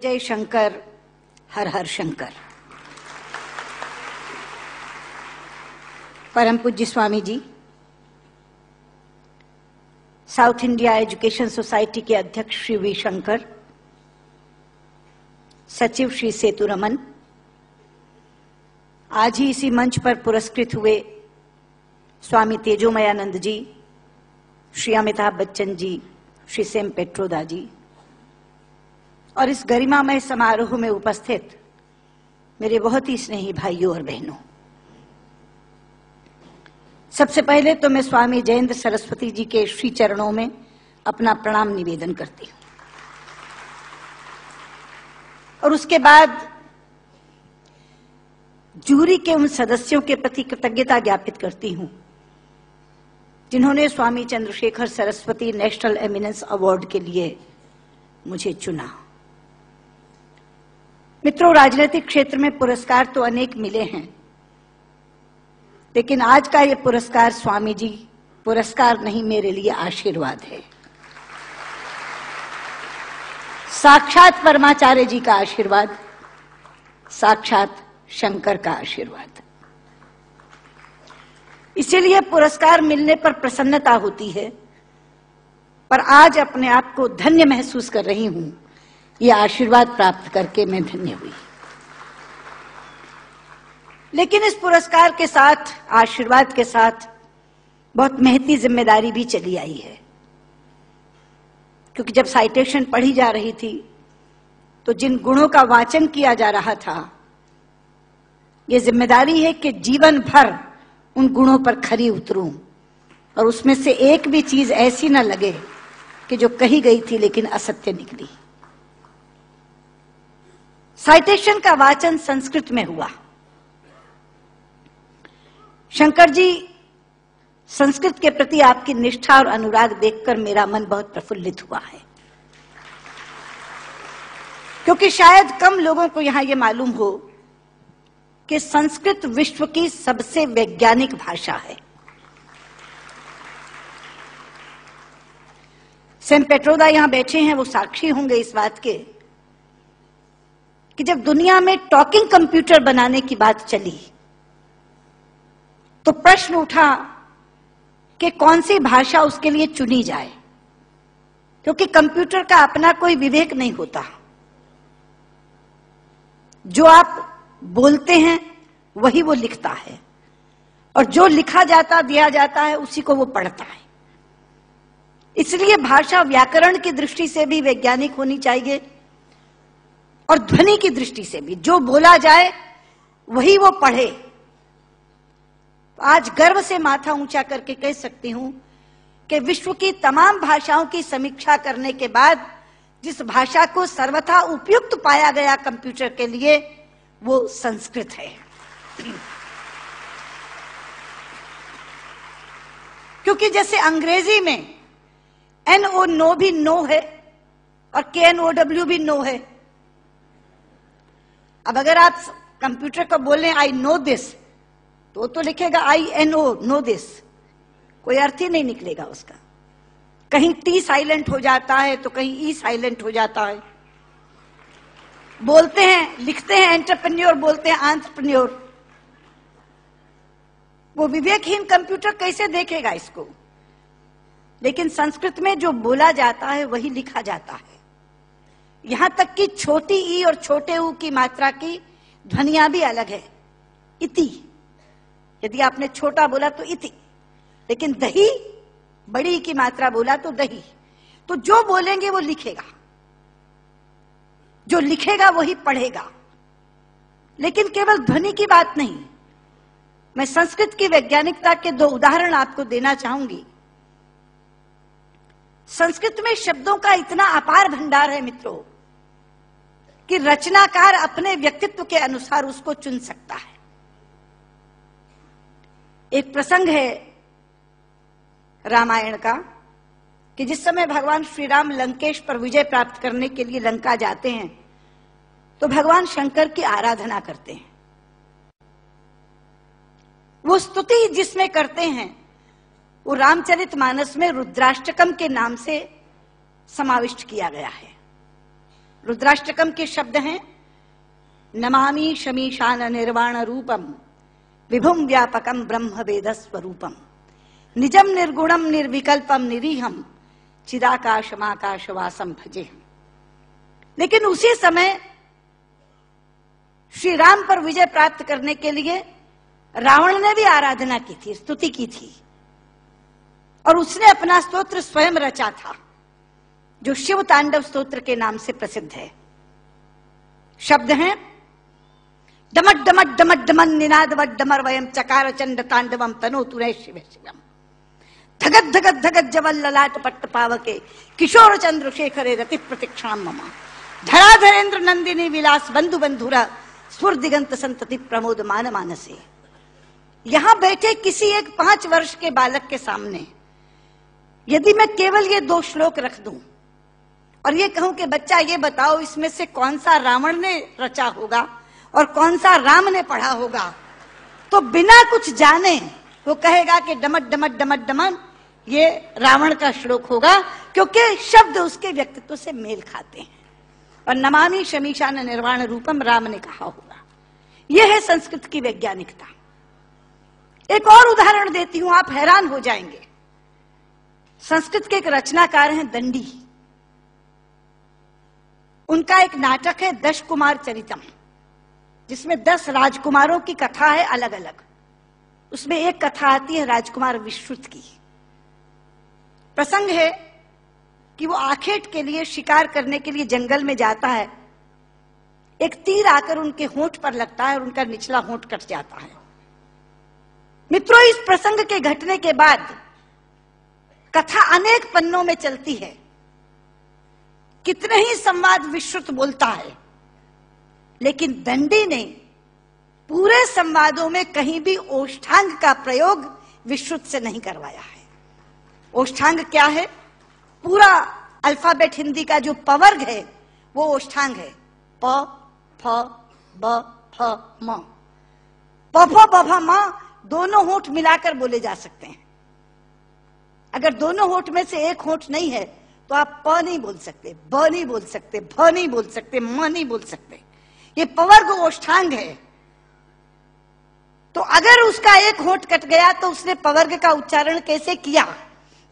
जय शंकर, हर हर शंकर। परम पूज्य Swami ji, south India education society के अध्यक्ष श्री वी शंकर, सचिव श्री सेतुरमन, आज ही इसी मंच पर पुरस्कृत हुए स्वामी तेजोमयानंद जी, श्री अमिताभ बच्चन जी, श्री सेम पेट्रोदा जी और इस गरिमामय समारोह में उपस्थित मेरे बहुत ही स्नेही भाइयों और बहनों, सबसे पहले तो मैं स्वामी जयेंद्र सरस्वती जी के श्री चरणों में अपना प्रणाम निवेदन करती हूं और उसके बाद जूरी के उन सदस्यों के प्रति कृतज्ञता ज्ञापित करती हूं जिन्होंने Swami Chandrashekhar Saraswati national eminence award के लिए मुझे चुना। मित्रों, राजनीतिक क्षेत्र में पुरस्कार तो अनेक मिले हैं, लेकिन आज का ये पुरस्कार स्वामी जी पुरस्कार नहीं, मेरे लिए आशीर्वाद है। साक्षात परमाचार्य जी का आशीर्वाद, साक्षात शंकर का आशीर्वाद। इसीलिए पुरस्कार मिलने पर प्रसन्नता होती है, पर आज अपने आप को धन्य महसूस कर रही हूं। ये आशीर्वाद प्राप्त करके मैं धन्य हुई। लेकिन इस पुरस्कार के साथ, आशीर्वाद के साथ बहुत महती जिम्मेदारी भी चली आई है, क्योंकि जब साइटेशन पढ़ी जा रही थी तो जिन गुणों का वाचन किया जा रहा था, ये जिम्मेदारी है कि जीवन भर उन गुणों पर खरी उतरूं और उसमें से एक भी चीज ऐसी न लगे कि जो कही गई थी लेकिन असत्य निकली। साइटेशन का वाचन संस्कृत में हुआ। शंकर जी, संस्कृत के प्रति आपकी निष्ठा और अनुराग देखकर मेरा मन बहुत प्रफुल्लित हुआ है, क्योंकि शायद कम लोगों को यहां यह मालूम हो कि संस्कृत विश्व की सबसे वैज्ञानिक भाषा है। सेम पेट्रोदा यहां बैठे हैं, वो साक्षी होंगे इस बात के कि जब दुनिया में टॉकिंग कंप्यूटर बनाने की बात चली तो प्रश्न उठा कि कौन सी भाषा उसके लिए चुनी जाए, क्योंकि कंप्यूटर का अपना कोई विवेक नहीं होता। जो आप बोलते हैं वही वो लिखता है और जो लिखा जाता दिया जाता है उसी को वो पढ़ता है। इसलिए भाषा व्याकरण की दृष्टि से भी वैज्ञानिक होनी चाहिए और ध्वनि की दृष्टि से भी। जो बोला जाए वही वो पढ़े। आज गर्व से माथा ऊंचा करके कह सकती हूं कि विश्व की तमाम भाषाओं की समीक्षा करने के बाद जिस भाषा को सर्वथा उपयुक्त पाया गया कंप्यूटर के लिए, वो संस्कृत है। क्योंकि जैसे अंग्रेजी में NO नो भी नो है और KNOW भी नो है। अब अगर आप कंप्यूटर को बोलें आई नो दिस, तो लिखेगा INO नो दिस, कोई अर्थ ही नहीं निकलेगा उसका। कहीं T साइलेंट हो जाता है तो कहीं E साइलेंट हो जाता है। बोलते हैं, लिखते हैं एंटरप्रेन्योर, बोलते हैं एंटरप्रेन्योर। वो विवेकहीन कंप्यूटर कैसे देखेगा इसको? लेकिन संस्कृत में जो बोला जाता है वही लिखा जाता है। यहां तक कि छोटी ई और छोटे ऊ की मात्रा की ध्वनियां भी अलग है। इति, यदि आपने छोटा बोला तो इति, लेकिन दही, बड़ी की मात्रा बोला तो दही। तो जो बोलेंगे वो लिखेगा, जो लिखेगा वही पढ़ेगा। लेकिन केवल ध्वनि की बात नहीं, मैं संस्कृत की वैज्ञानिकता के दो उदाहरण आपको देना चाहूंगी। संस्कृत में शब्दों का इतना अपार भंडार है मित्रों कि रचनाकार अपने व्यक्तित्व के अनुसार उसको चुन सकता है। एक प्रसंग है रामायण का कि जिस समय भगवान श्री राम लंकेश पर विजय प्राप्त करने के लिए लंका जाते हैं तो भगवान शंकर की आराधना करते हैं। वो स्तुति जिसमें करते हैं वो रामचरितमानस में रुद्राष्टकम के नाम से समाविष्ट किया गया है। रुद्राष्टकम के शब्द हैं, नमामि शमीशान निर्वाण रूपम विभुम व्यापकम ब्रह्म वेद स्वरूपम निजम निर्गुणम निर्विकल्पम निरीहम चिदाकाशमाकाशवासम भजेहम। लेकिन उसी समय श्री राम पर विजय प्राप्त करने के लिए रावण ने भी आराधना की थी, स्तुति की थी, और उसने अपना स्तोत्र स्वयं रचा था जो शिव तांडव स्तोत्र के नाम से प्रसिद्ध है। शब्द हैं, डमट डमट डमट डमन निनाद वट डमर वयम चकार चंड तांडवम तनो तुरे शिव शिवम धगत धगत धगत जवल ललाट पट्ट पावके किशोर चंद्रशेखरे रति प्रतिक्षाम ममा धराधरेन्द्र नंदिनी विलास बंधु बंधुरा स्फुर दिगंत संतति प्रमोद मान मानसे। यहां बैठे किसी एक 5 वर्ष के बालक के सामने यदि मैं केवल ये 2 श्लोक रख दूं और ये कहूं कि बच्चा ये बताओ इसमें से कौन सा रावण ने रचा होगा और कौन सा राम ने पढ़ा होगा, तो बिना कुछ जाने वो कहेगा कि डमट डमट डमट डमन ये रावण का श्लोक होगा, क्योंकि शब्द उसके व्यक्तित्व से मेल खाते हैं। और नमामि शमीशान निर्वाण रूपम राम ने कहा होगा। यह है संस्कृत की वैज्ञानिकता। एक और उदाहरण देती हूं, आप हैरान हो जाएंगे। संस्कृत के एक रचनाकार हैं दंडी, उनका एक नाटक है 10 कुमार चरितम, जिसमें 10 राजकुमारों की कथा है अलग अलग। उसमें एक कथा आती है राजकुमार विश्रुत की। प्रसंग है कि वो आखेट के लिए शिकार करने के लिए जंगल में जाता है। एक तीर आकर उनके होंठ पर लगता है और उनका निचला होंठ कट जाता है। मित्रों, इस प्रसंग के घटने के बाद कथा अनेक पन्नों में चलती है। कितने ही संवाद विश्रुत बोलता है, लेकिन दंडी ने पूरे संवादों में कहीं भी ओष्ठांग का प्रयोग विश्रुत से नहीं करवाया है। ओष्ठांग क्या है? पूरा अल्फाबेट हिंदी का जो पवर्ग है वो ओष्ठांग है। प फ ब फ म। प फ ब फ म दोनों होंठ मिलाकर बोले जा सकते हैं। अगर दोनों होंठ में से एक होंठ नहीं है तो आप प नहीं बोल सकते, ब नहीं बोल सकते, भ नहीं बोल सकते, म नहीं बोल सकते। ये पवर्ग ओष्ठांग है। तो अगर उसका एक होंठ कट गया तो उसने पवर्ग का उच्चारण कैसे किया,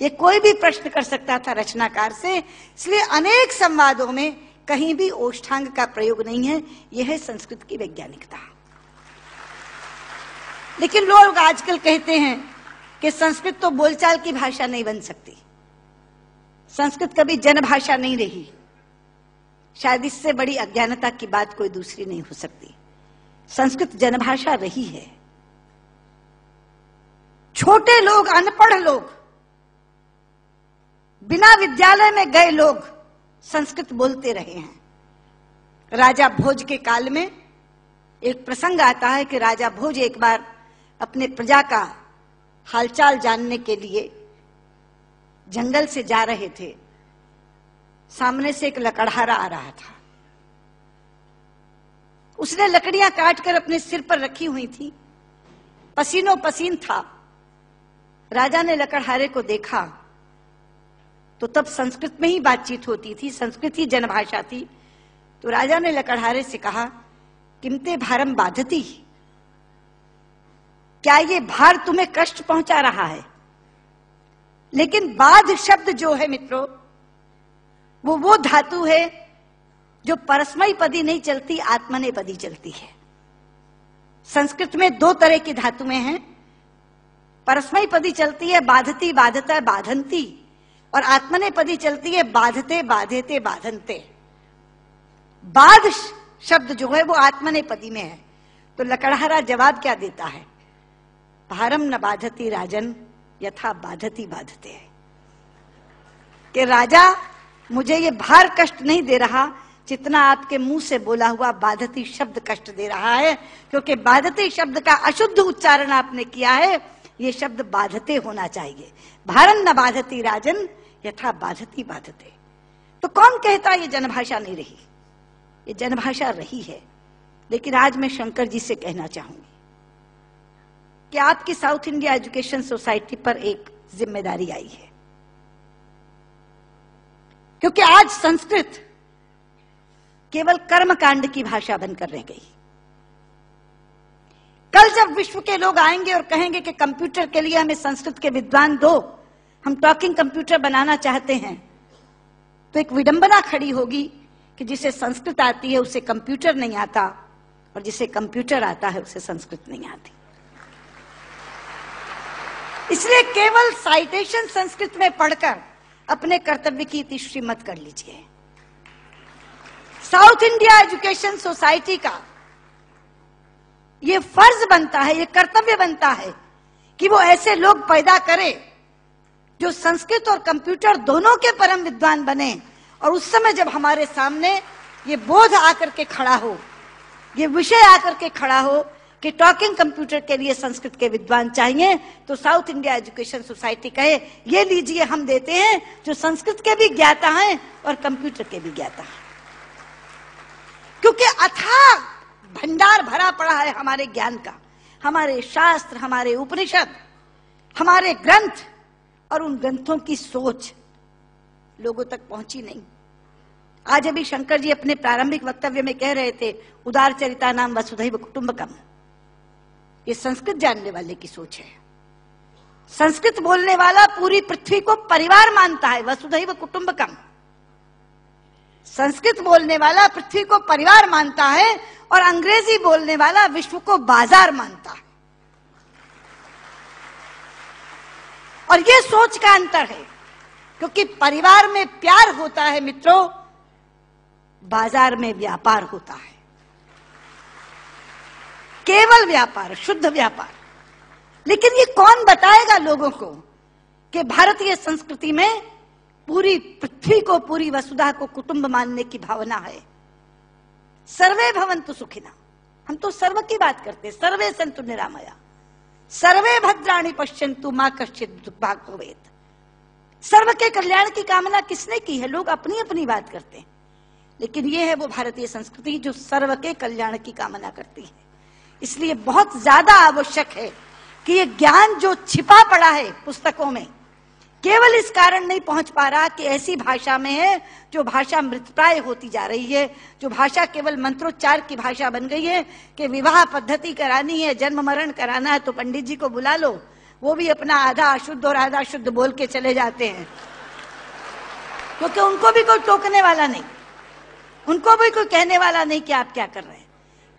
ये कोई भी प्रश्न कर सकता था रचनाकार से। इसलिए अनेक संवादों में कहीं भी ओष्ठांग का प्रयोग नहीं है। यह है संस्कृत की वैज्ञानिकता। लेकिन लोग आजकल कहते हैं कि संस्कृत तो बोलचाल की भाषा नहीं बन सकती, संस्कृत कभी जनभाषा नहीं रही। शायद इससे बड़ी अज्ञानता की बात कोई दूसरी नहीं हो सकती। संस्कृत जनभाषा रही है। छोटे लोग, अनपढ़ लोग, बिना विद्यालय में गए लोग संस्कृत बोलते रहे हैं। राजा भोज के काल में एक प्रसंग आता है कि राजा भोज एक बार अपने प्रजा का हालचाल जानने के लिए जंगल से जा रहे थे। सामने से एक लकड़हारा आ रहा था। उसने लकड़ियां काटकर अपने सिर पर रखी हुई थी, पसीनों पसीन था। राजा ने लकड़हारे को देखा तो तब संस्कृत में ही बातचीत होती थी, संस्कृत ही जनभाषा थी। तो राजा ने लकड़हारे से कहा, किमते भारम बाधती, क्या ये भार तुम्हें कष्ट पहुंचा रहा है? लेकिन बाध शब्द जो है मित्रों, वो धातु है जो परस्मैपदी नहीं चलती, आत्मनेपदी चलती है। संस्कृत में 2 तरह की धातुएं हैं। परस्मैपदी चलती है बाधती बाधता बाधंती, और आत्मनेपदी चलती है बाधते बाधेते बाधनते। बाध शब्द जो है वो आत्मनेपदी में है। तो लकड़हारा जवाब क्या देता है? भारम न बाधती राजन यथा बाधती बाधते। कि राजा, मुझे ये भार कष्ट नहीं दे रहा जितना आपके मुंह से बोला हुआ बाधती शब्द कष्ट दे रहा है, क्योंकि बाधती शब्द का अशुद्ध उच्चारण आपने किया है। ये शब्द बाधते होना चाहिए। भारम न बाधती राजन यथा बाधती बाधते। तो कौन कहता ये जनभाषा नहीं रही? ये जनभाषा रही है। लेकिन आज मैं शंकर जी से कहना चाहूंगी कि आपकी साउथ इंडिया एजुकेशन सोसाइटी पर एक जिम्मेदारी आई है, क्योंकि आज संस्कृत केवल कर्मकांड की भाषा बनकर रह गई। कल जब विश्व के लोग आएंगे और कहेंगे कि कंप्यूटर के लिए हमें संस्कृत के विद्वान दो, हम टॉकिंग कंप्यूटर बनाना चाहते हैं, तो एक विडंबना खड़ी होगी कि जिसे संस्कृत आती है उसे कंप्यूटर नहीं आता, और जिसे कंप्यूटर आता है उसे संस्कृत नहीं आती। इसलिए केवल साइटेशन संस्कृत में पढ़कर अपने कर्तव्य की तीसरी मत कर लीजिए। साउथ इंडिया एजुकेशन सोसाइटी का ये फर्ज बनता है, ये कर्तव्य बनता है कि वो ऐसे लोग पैदा करे जो संस्कृत और कंप्यूटर दोनों के परम विद्वान बने, और उस समय जब हमारे सामने ये बोध आकर के खड़ा हो, ये विषय आकर के खड़ा हो कि टॉकिंग कंप्यूटर के लिए संस्कृत के विद्वान चाहिए, तो साउथ इंडिया एजुकेशन सोसाइटी कहे ये लीजिए, हम देते हैं जो संस्कृत के भी ज्ञाता हैं और कंप्यूटर के भी ज्ञाता हैं। क्योंकि अथाह भंडार भरा पड़ा है हमारे ज्ञान का, हमारे शास्त्र, हमारे उपनिषद, हमारे ग्रंथ, और उन ग्रंथों की सोच लोगों तक पहुंची नहीं। आज अभी शंकर जी अपने प्रारंभिक वक्तव्य में कह रहे थे, उदार चरिता नाम वसुधैव कुटुंबकम। ये संस्कृत जानने वाले की सोच है। संस्कृत बोलने वाला पूरी पृथ्वी को परिवार मानता है, वसुधैव कुटुंबकम। संस्कृत बोलने वाला पृथ्वी को परिवार मानता है, और अंग्रेजी बोलने वाला विश्व को बाजार मानता है। और यह सोच का अंतर है, क्योंकि परिवार में प्यार होता है मित्रों, बाजार में व्यापार होता है, केवल व्यापार, शुद्ध व्यापार। लेकिन ये कौन बताएगा लोगों को कि भारतीय संस्कृति में पूरी पृथ्वी को, पूरी वसुधा को कुटुंब मानने की भावना है। सर्वे भवन्तु सुखिना, हम तो सर्व की बात करते हैं, सर्वे सन्तु निरामया, सर्वे भद्राणि पश्यन्तु मा कश्चित् दुर्भाग् भवेत्। सर्व के कल्याण की कामना किसने की है? लोग अपनी अपनी बात करते हैं, लेकिन यह है वो भारतीय संस्कृति जो सर्व के कल्याण की कामना करती है। इसलिए बहुत ज्यादा आवश्यक है कि ये ज्ञान जो छिपा पड़ा है पुस्तकों में, केवल इस कारण नहीं पहुंच पा रहा कि ऐसी भाषा में है जो भाषा मृतप्राय होती जा रही है, जो भाषा केवल मंत्रोच्चार की भाषा बन गई है कि विवाह पद्धति करानी है, जन्म मरण कराना है तो पंडित जी को बुला लो, वो भी अपना आधा अशुद्ध और आधा शुद्ध बोल के चले जाते हैं, क्योंकि उनको भी कोई टोकने वाला नहीं, उनको भी कोई कहने वाला नहीं कि आप क्या कर रहे हैं।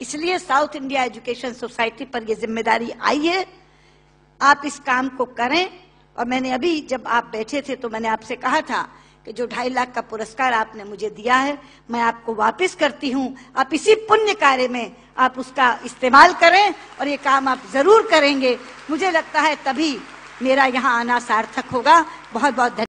इसलिए साउथ इंडिया एजुकेशन सोसाइटी पर यह जिम्मेदारी आई है, आप इस काम को करें। और मैंने अभी जब आप बैठे थे तो मैंने आपसे कहा था कि जो 2.5 लाख का पुरस्कार आपने मुझे दिया है, मैं आपको वापस करती हूं। आप इसी पुण्य कार्य में आप उसका इस्तेमाल करें, और ये काम आप जरूर करेंगे। मुझे लगता है तभी मेरा यहाँ आना सार्थक होगा। बहुत बहुत धन्यवाद।